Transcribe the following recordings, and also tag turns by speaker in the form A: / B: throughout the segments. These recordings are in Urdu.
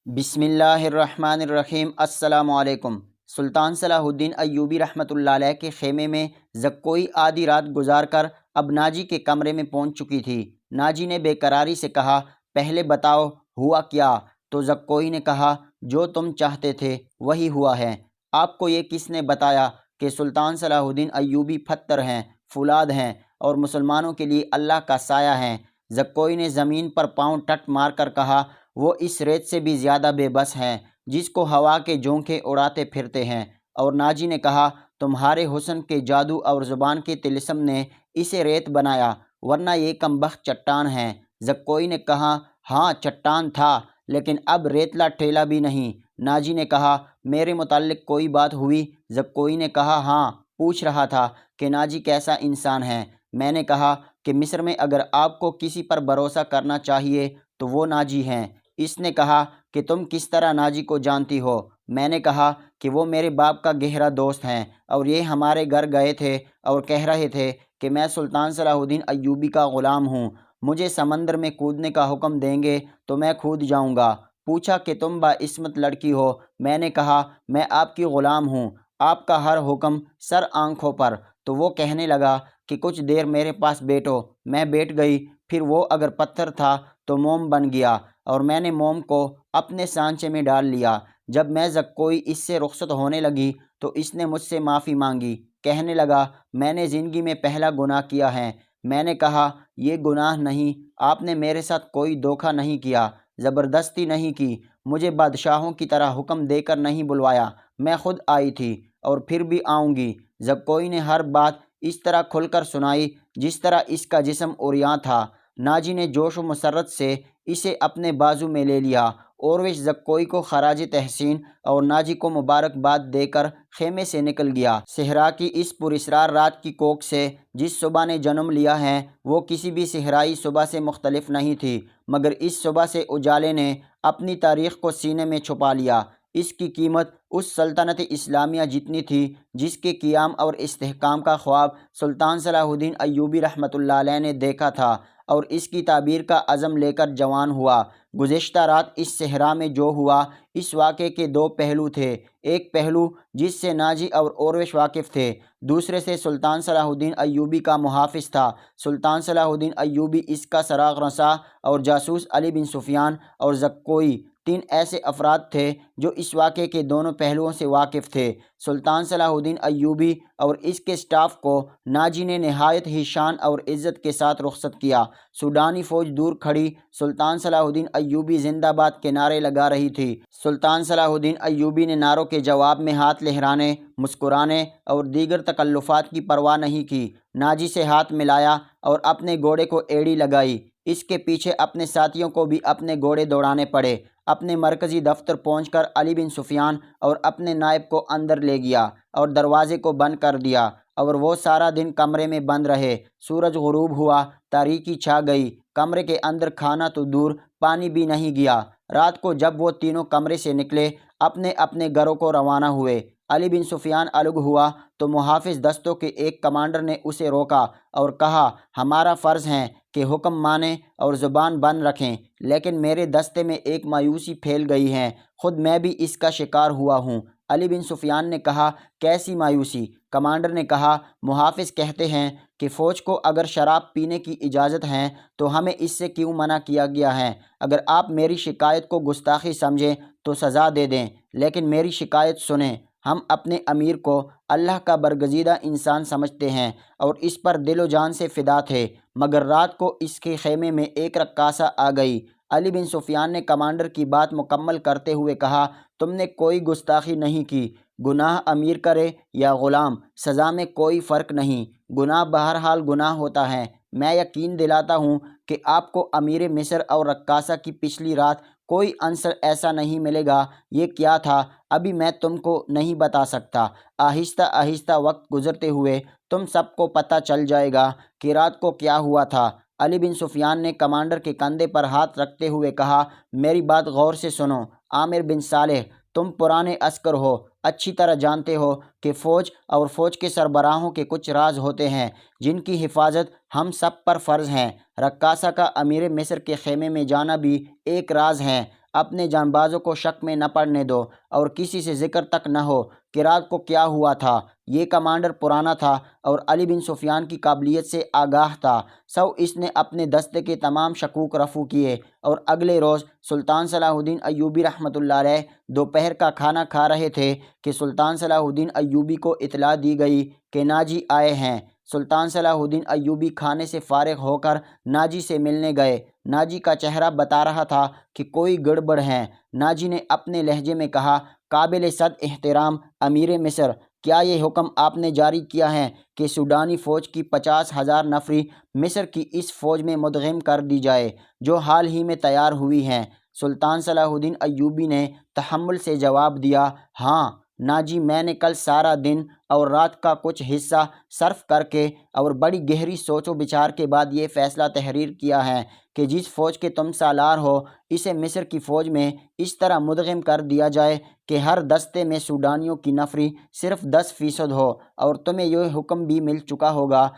A: بسم اللہ الرحمن الرحیم۔ السلام علیکم۔ سلطان صلاح الدین ایوبی رحمۃ اللہ علیہ کے خیمے میں زکوئی آدھی رات گزار کر اب ناجی کے کمرے میں پہنچ چکی تھی۔ ناجی نے بے قراری سے کہا، پہلے بتاؤ ہوا کیا؟ تو زکوئی نے کہا، جو تم چاہتے تھے وہی ہوا ہے۔ آپ کو یہ کس نے بتایا کہ سلطان صلاح الدین ایوبی پتھر ہیں، فولاد ہیں اور مسلمانوں کے لیے اللہ کا سایہ ہیں؟ زکوئی نے زمین پر پاؤں ٹٹ مار کر کہا، وہ اس ریت سے بھی زیادہ بے بس ہیں جس کو ہوا کے جھونکے اڑاتے پھرتے ہیں۔ اور ناجی نے کہا، تمہارے حسن کے جادو اور زبان کے طلسم نے اسے ریت بنایا، ورنہ یہ کمبخت چٹان ہے۔ زکوئی نے کہا، ہاں چٹان تھا، لیکن اب ریتلا ٹھیلا بھی نہیں۔ ناجی نے کہا، میرے متعلق کوئی بات ہوئی؟ زکوئی نے کہا، ہاں، پوچھ رہا تھا کہ ناجی کیسا انسان ہے۔ میں نے کہا کہ مصر میں اگر آپ کو کسی پر بھروسہ کرنا چاہیے تو وہ ناجی ہیں۔ اس نے کہا کہ تم کس طرح ناجی کو جانتی ہو؟ میں نے کہا کہ وہ میرے باپ کا گہرا دوست ہیں اور یہ ہمارے گھر گئے تھے اور کہہ رہے تھے کہ میں سلطان صلاح الدین ایوبی کا غلام ہوں، مجھے سمندر میں کودنے کا حکم دیں گے تو میں کود جاؤں گا۔ پوچھا کہ تم باعصمت لڑکی ہو؟ میں نے کہا، میں آپ کی غلام ہوں، آپ کا ہر حکم سر آنکھوں پر۔ تو وہ کہنے لگا کہ کچھ دیر میرے پاس بیٹھو۔ میں بیٹھ گئی، پھر وہ اگر پتھر تھا تو موم بن گیا اور میں نے موم کو اپنے سانچے میں ڈال لیا۔ جب میں زکوئی اس سے رخصت ہونے لگی تو اس نے مجھ سے معافی مانگی، کہنے لگا، میں نے زندگی میں پہلا گناہ کیا ہے۔ میں نے کہا، یہ گناہ نہیں، آپ نے میرے ساتھ کوئی دھوکہ نہیں کیا، زبردستی نہیں کی، مجھے بادشاہوں کی طرح حکم دے کر نہیں بلوایا، میں خود آئی تھی اور پھر بھی آؤں گی۔ زکوئی نے ہر بات اس طرح کھل کر سنائی جس طرح اس کا جسم عریاں تھا۔ ناجی نے جوش و مسرت سے اسے اپنے بازو میں لے لیا۔ اوروش زکوئی کو خراج تحسین اور ناجی کو مبارکباد دے کر خیمے سے نکل گیا۔ صحرا کی اس پراسرار رات کی کوکھ سے جس صبح نے جنم لیا ہے وہ کسی بھی صحرائی صبح سے مختلف نہیں تھی، مگر اس صبح سے اجالے نے اپنی تاریخ کو سینے میں چھپا لیا۔ اس کی قیمت اس سلطنت اسلامیہ جتنی تھی جس کے قیام اور استحکام کا خواب سلطان صلاح الدین ایوبی رحمۃ اللہ علیہ نے دیکھا تھا اور اس کی تعبیر کا عزم لے کر جوان ہوا۔ گزشتہ رات اس صحرا میں جو ہوا، اس واقعے کے دو پہلو تھے۔ ایک پہلو جس سے ناجی اور اوروش واقف تھے، دوسرے سے سلطان صلاح الدین ایوبی کا محافظ تھا۔ سلطان صلاح الدین ایوبی، اس کا سراغ رساں اور جاسوس علی بن سفیان اور زکوئی، تین ایسے افراد تھے جو اس واقعے کے دونوں پہلوؤں سے واقف تھے۔ سلطان صلاح الدین ایوبی اور اس کے سٹاف کو ناجی نے نہایت ہی شان اور عزت کے ساتھ رخصت کیا۔ سوڈانی فوج دور کھڑی سلطان صلاح الدین ایوبی زندہ باد کے نعرے لگا رہی تھی۔ سلطان صلاح الدین ایوبی نے نعروں کے جواب میں ہاتھ لہرانے، مسکرانے اور دیگر تکلفات کی پرواہ نہیں کی۔ ناجی سے ہاتھ ملایا اور اپنے گھوڑے کو ایڑی لگائی۔ اس کے پیچھے اپنے ساتھیوں کو بھی اپنے گھوڑے دوڑانے پڑے۔ اپنے مرکزی دفتر پہنچ کر علی بن سفیان اور اپنے نائب کو اندر لے گیا اور دروازے کو بند کر دیا، اور وہ سارا دن کمرے میں بند رہے۔ سورج غروب ہوا، تاریکی چھا گئی، کمرے کے اندر کھانا تو دور، پانی بھی نہیں گیا۔ رات کو جب وہ تینوں کمرے سے نکلے، اپنے اپنے گھروں کو روانہ ہوئے، علی بن سفیان الگ ہوا تو محافظ دستوں کے ایک کمانڈر نے اسے روکا اور کہا، ہمارا فرض ہے کہ حکم مانیں اور زبان بند رکھیں، لیکن میرے دستے میں ایک مایوسی پھیل گئی ہے، خود میں بھی اس کا شکار ہوا ہوں۔ علی بن سفیان نے کہا، کیسی مایوسی؟ کمانڈر نے کہا، محافظ کہتے ہیں کہ فوج کو اگر شراب پینے کی اجازت ہے تو ہمیں اس سے کیوں منع کیا گیا ہے؟ اگر آپ میری شکایت کو گستاخی سمجھیں تو سزا دے دیں، لیکن میری شکایت سنیں۔ ہم اپنے امیر کو اللہ کا برگزیدہ انسان سمجھتے ہیں اور اس پر دل و جان سے فدا تھے، مگر رات کو اس کے خیمے میں ایک رقاصہ آ گئی۔ علی بن سفیان نے کمانڈر کی بات مکمل کرتے ہوئے کہا، تم نے کوئی گستاخی نہیں کی، گناہ امیر کرے یا غلام، سزا میں کوئی فرق نہیں، گناہ بہرحال گناہ ہوتا ہے۔ میں یقین دلاتا ہوں کہ آپ کو امیر مصر اور رقاصہ کی پچھلی رات کوئی عنصر ایسا نہیں ملے گا۔ یہ کیا تھا ابھی میں تم کو نہیں بتا سکتا، آہستہ آہستہ وقت گزرتے ہوئے تم سب کو پتہ چل جائے گا کہ رات کو کیا ہوا تھا۔ علی بن سفیان نے کمانڈر کے کندھے پر ہاتھ رکھتے ہوئے کہا، میری بات غور سے سنو، عامر بن صالح، تم پرانے عسکر ہو، اچھی طرح جانتے ہو کہ فوج اور فوج کے سربراہوں کے کچھ راز ہوتے ہیں جن کی حفاظت ہم سب پر فرض ہے۔ رقاصہ کا امیر مصر کے خیمے میں جانا بھی ایک راز ہے۔ اپنے جانبازوں کو شک میں نہ پڑنے دو اور کسی سے ذکر تک نہ ہو کہ رات کو کیا ہوا تھا۔ یہ کمانڈر پرانا تھا اور علی بن سفیان کی قابلیت سے آگاہ تھا، سو اس نے اپنے دستے کے تمام شکوک رفع کیے اور اگلے روز سلطان صلاح الدین ایوبی رحمۃ اللہ علیہ دوپہر کا کھانا کھا رہے تھے کہ سلطان صلاح الدین ایوبی کو اطلاع دی گئی کہ ناجی آئے ہیں۔ سلطان صلاح الدین ایوبی کھانے سے فارغ ہو کر ناجی سے ملنے گئے۔ ناجی کا چہرہ بتا رہا تھا کہ کوئی گڑبڑ ہے۔ ناجی نے اپنے لہجے میں کہا، قابل صد احترام امیر مصر، کیا یہ حکم آپ نے جاری کیا ہے کہ سوڈانی فوج کی 50,000 نفری مصر کی اس فوج میں مدغم کر دی جائے جو حال ہی میں تیار ہوئی ہے؟ سلطان صلاح الدین ایوبی نے تحمل سے جواب دیا، ہاں ناجی، میں نے کل سارا دن اور رات کا کچھ حصہ صرف کر کے اور بڑی گہری سوچ و بچار کے بعد یہ فیصلہ تحریر کیا ہے کہ جس فوج کے تم سالار ہو اسے مصر کی فوج میں اس طرح مدغم کر دیا جائے کہ ہر دستے میں سوڈانیوں کی نفری صرف 10% ہو، اور تمہیں یہ حکم بھی مل چکا ہوگا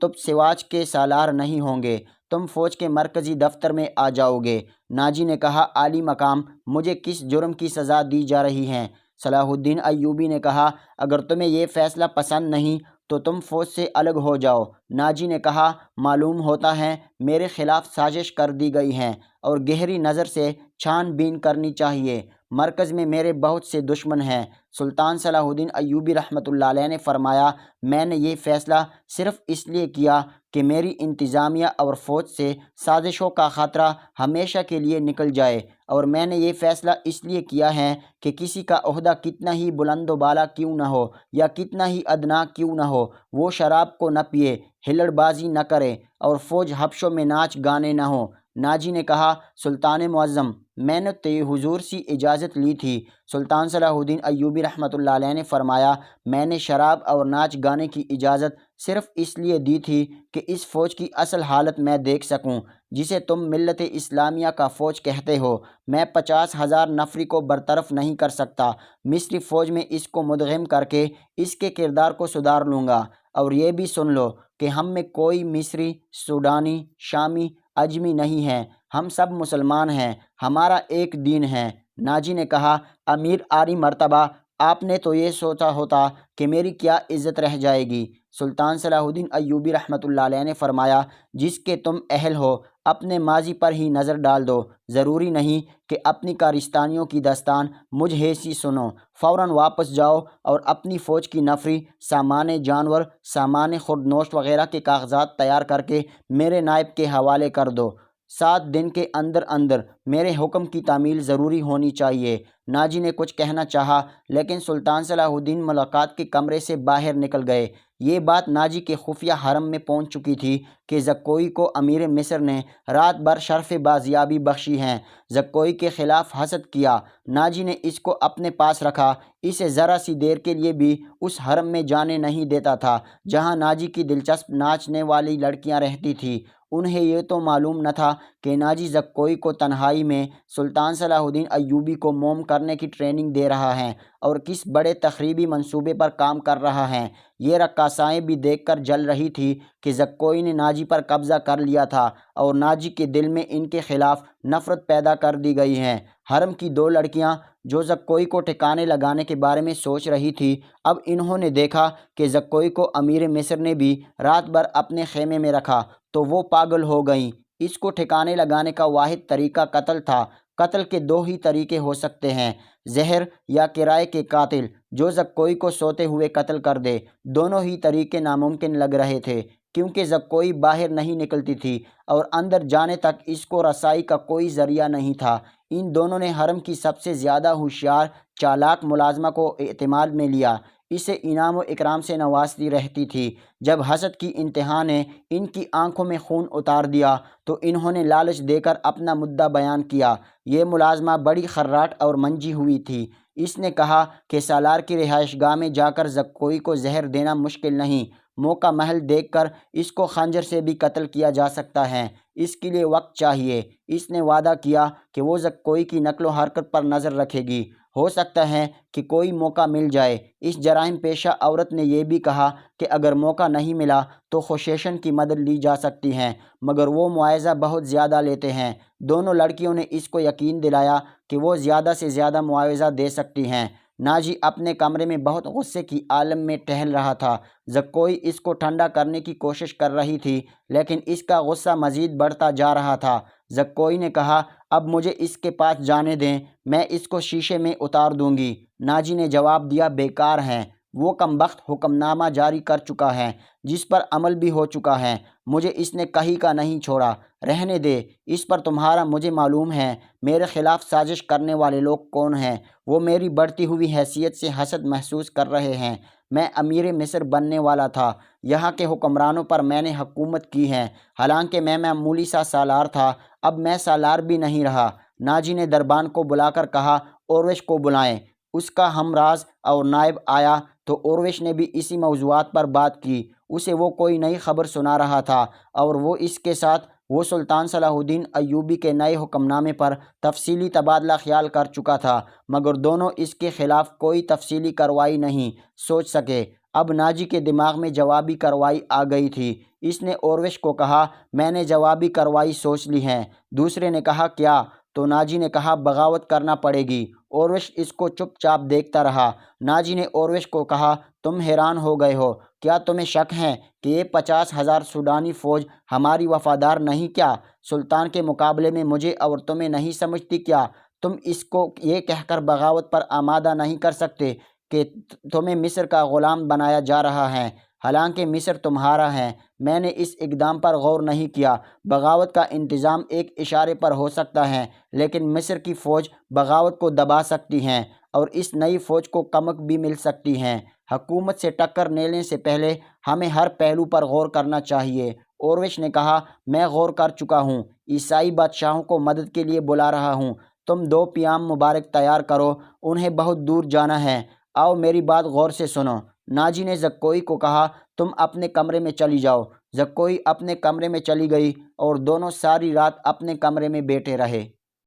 A: تب سواج کے سالار نہیں ہوں گے، تم فوج کے مرکزی دفتر میں آ جاؤ گے۔ ناجی نے کہا، عالی مقام، مجھے کس جرم کی سزا دی جا رہی ہے؟ صلاح الدین ایوبی نے کہا، اگر تمہیں یہ فیصلہ پسند نہیں تو تم فوج سے الگ ہو جاؤ۔ ناجی نے کہا، معلوم ہوتا ہے میرے خلاف سازش کر دی گئی ہے اور گہری نظر سے چھان بین کرنی چاہیے۔ مرکز میں میرے بہت سے دشمن ہیں۔ سلطان صلاح الدین ایوبی رحمۃ اللہ علیہ نے فرمایا، میں نے یہ فیصلہ صرف اس لیے کیا کہ میری انتظامیہ اور فوج سے سازشوں کا خطرہ ہمیشہ کے لیے نکل جائے، اور میں نے یہ فیصلہ اس لیے کیا ہے کہ کسی کا عہدہ کتنا ہی بلند و بالا کیوں نہ ہو یا کتنا ہی ادنا کیوں نہ ہو، وہ شراب کو نہ پیے، ہلڑ بازی نہ کرے اور فوج حبشوں میں ناچ گانے نہ ہو۔ ناجی نے کہا، سلطان معظم، میں نے تو حضور سے اجازت لی تھی۔ سلطان صلاح الدین ایوبی رحمۃ اللہ علیہ نے فرمایا، میں نے شراب اور ناچ گانے کی اجازت صرف اس لیے دی تھی کہ اس فوج کی اصل حالت میں دیکھ سکوں جسے تم ملت اسلامیہ کا فوج کہتے ہو۔ میں 50,000 نفری کو برطرف نہیں کر سکتا، مصری فوج میں اس کو مدغم کر کے اس کے کردار کو سدھار لوں گا۔ اور یہ بھی سن لو کہ ہم میں کوئی مصری، سوڈانی، شامی، اجمی نہیں ہے، ہم سب مسلمان ہیں، ہمارا ایک دین ہے۔ ناجی نے کہا، امیر عالی مرتبہ، آپ نے تو یہ سوچا ہوتا کہ میری کیا عزت رہ جائے گی۔ سلطان صلاح الدین ایوبی رحمۃ اللہ علیہ نے فرمایا، جس کے تم اہل ہو اپنے ماضی پر ہی نظر ڈال دو، ضروری نہیں کہ اپنی کارستانیوں کی داستان مجھ ہیسی سنو، فوراً واپس جاؤ اور اپنی فوج کی نفری، سامان جانور، سامان خوردنوش وغیرہ کے کاغذات تیار کر کے میرے نائب کے حوالے کر دو۔ 7 دن کے اندر اندر میرے حکم کی تعمیل ضروری ہونی چاہیے۔ ناجی نے کچھ کہنا چاہا لیکن سلطان صلاح الدین ملاقات کے کمرے سے باہر نکل گئے۔ یہ بات ناجی کے خفیہ حرم میں پہنچ چکی تھی کہ زکوئی کو امیر مصر نے رات بھر شرف بازیابی بخشی ہے۔ زکوئی کے خلاف حسد کیا، ناجی نے اس کو اپنے پاس رکھا، اسے ذرا سی دیر کے لیے بھی اس حرم میں جانے نہیں دیتا تھا جہاں ناجی کی دلچسپ ناچنے والی لڑکیاں رہتی تھیں۔ انہیں یہ تو معلوم نہ تھا کہ ناجی زکوئی کو تنہائی میں سلطان صلاح الدین ایوبی کو موم کرنے کی ٹریننگ دے رہا ہے اور کس بڑے تخریبی منصوبے پر کام کر رہا ہے۔ یہ رقاصائیں بھی دیکھ کر جل رہی تھی کہ زکوئی نے ناجی پر قبضہ کر لیا تھا اور ناجی کے دل میں ان کے خلاف نفرت پیدا کر دی گئی ہے۔ حرم کی 2 لڑکیاں جو زکوئی کو ٹھکانے لگانے کے بارے میں سوچ رہی تھی، اب انہوں نے دیکھا کہ زکوئی کو امیر مصر نے بھی رات بھر اپنے خیمے میں رکھا تو وہ پاگل ہو گئیں۔ اس کو ٹھکانے لگانے کا واحد طریقہ قتل تھا۔ قتل کے 2 ہی طریقے ہو سکتے ہیں، زہر یا کرائے کے قاتل جو زکوئی کو سوتے ہوئے قتل کر دے۔ دونوں ہی طریقے ناممکن لگ رہے تھے کیونکہ زکوئی باہر نہیں نکلتی تھی اور اندر جانے تک اس کو رسائی کا کوئی ذریعہ نہیں تھا۔ ان دونوں نے حرم کی سب سے زیادہ ہوشیار چالاک ملازمہ کو اعتماد میں لیا، اسے انعام و اکرام سے نوازتی رہتی تھی۔ جب حسد کی انتہا نے ان کی آنکھوں میں خون اتار دیا تو انہوں نے لالچ دے کر اپنا مدعا بیان کیا۔ یہ ملازمہ بڑی خراٹ اور منجی ہوئی تھی۔ اس نے کہا کہ سالار کی رہائش گاہ میں جا کر زکوئی کو زہر دینا مشکل نہیں، موقع محل دیکھ کر اس کو خنجر سے بھی قتل کیا جا سکتا ہے، اس کے لیے وقت چاہیے۔ اس نے وعدہ کیا کہ وہ زکوئی کی نقل و حرکت پر نظر رکھے گی ہو سکتا ہے کہ کوئی موقع مل جائے۔ اس جرائم پیشہ عورت نے یہ بھی کہا کہ اگر موقع نہیں ملا تو خشیشن کی مدد لی جا سکتی ہے، مگر وہ معاوضہ بہت زیادہ لیتے ہیں۔ دونوں لڑکیوں نے اس کو یقین دلایا کہ وہ زیادہ سے زیادہ معاوضہ دے سکتی ہیں۔ ناجی اپنے کمرے میں بہت غصے کی عالم میں ٹہل رہا تھا۔ زکوئی اس کو ٹھنڈا کرنے کی کوشش کر رہی تھی، لیکن اس کا غصہ مزید بڑھتا جا رہا تھا۔ زکوئی نے کہا، اب مجھے اس کے پاس جانے دیں، میں اس کو شیشے میں اتار دوں گی۔ ناجی نے جواب دیا، بیکار ہے، وہ کم بخت حکم نامہ جاری کر چکا ہے، جس پر عمل بھی ہو چکا ہے۔ مجھے اس نے کہیں کا نہیں چھوڑا، رہنے دے اس پر تمہارا مجھے معلوم ہے میرے خلاف سازش کرنے والے لوگ کون ہیں۔ وہ میری بڑھتی ہوئی حیثیت سے حسد محسوس کر رہے ہیں۔ میں امیر مصر بننے والا تھا، یہاں کے حکمرانوں پر میں نے حکومت کی ہے، حالانکہ میں معمولی سا سالار تھا، اب میں سالار بھی نہیں رہا۔ ناجی نے دربان کو بلا کر کہا، اوروش کو بلائیں۔ اس کا ہمراز اور نائب آیا تو اوروش نے بھی اسی موضوعات پر بات کی۔ اسے وہ کوئی نئی خبر سنا رہا تھا اور وہ اس کے ساتھ وہ سلطان صلاح الدین ایوبی کے نئے حکم نامے پر تفصیلی تبادلہ خیال کر چکا تھا، مگر دونوں اس کے خلاف کوئی تفصیلی کارروائی نہیں سوچ سکے۔ اب ناجی کے دماغ میں جوابی کارروائی آ گئی تھی۔ اس نے اوروش کو کہا، میں نے جوابی کارروائی سوچ لی ہے۔ دوسرے نے کہا، کیا؟ تو ناجی نے کہا، بغاوت کرنا پڑے گی۔ اوروش اس کو چپ چاپ دیکھتا رہا۔ ناجی نے اوروش کو کہا، تم حیران ہو گئے ہو، کیا تمہیں شک ہے کہ یہ 50,000 سوڈانی فوج ہماری وفادار نہیں کیا؟ سلطان کے مقابلے میں مجھے اور تمہیں نہیں سمجھتی کیا؟ تم اس کو یہ کہہ کر بغاوت پر آمادہ نہیں کر سکتے کہ تمہیں مصر کا غلام بنایا جا رہا ہے، حالانکہ مصر تمہارا ہے۔ میں نے اس اقدام پر غور نہیں کیا۔ بغاوت کا انتظام ایک اشارے پر ہو سکتا ہے، لیکن مصر کی فوج بغاوت کو دبا سکتی ہے اور اس نئی فوج کو کمک بھی مل سکتی ہے۔ حکومت سے ٹکر لینے سے پہلے ہمیں ہر پہلو پر غور کرنا چاہیے۔ اوروش نے کہا، میں غور کر چکا ہوں، عیسائی بادشاہوں کو مدد کے لیے بلا رہا ہوں۔ تم 2 پیام مبارک تیار کرو، انہیں بہت دور جانا ہے۔ آؤ میری بات غور سے سنو۔ ناجی نے زکوئی کو کہا، تم اپنے کمرے میں چلی جاؤ۔ زکوئی اپنے کمرے میں چلی گئی اور دونوں ساری رات اپنے کمرے میں بیٹھے رہے۔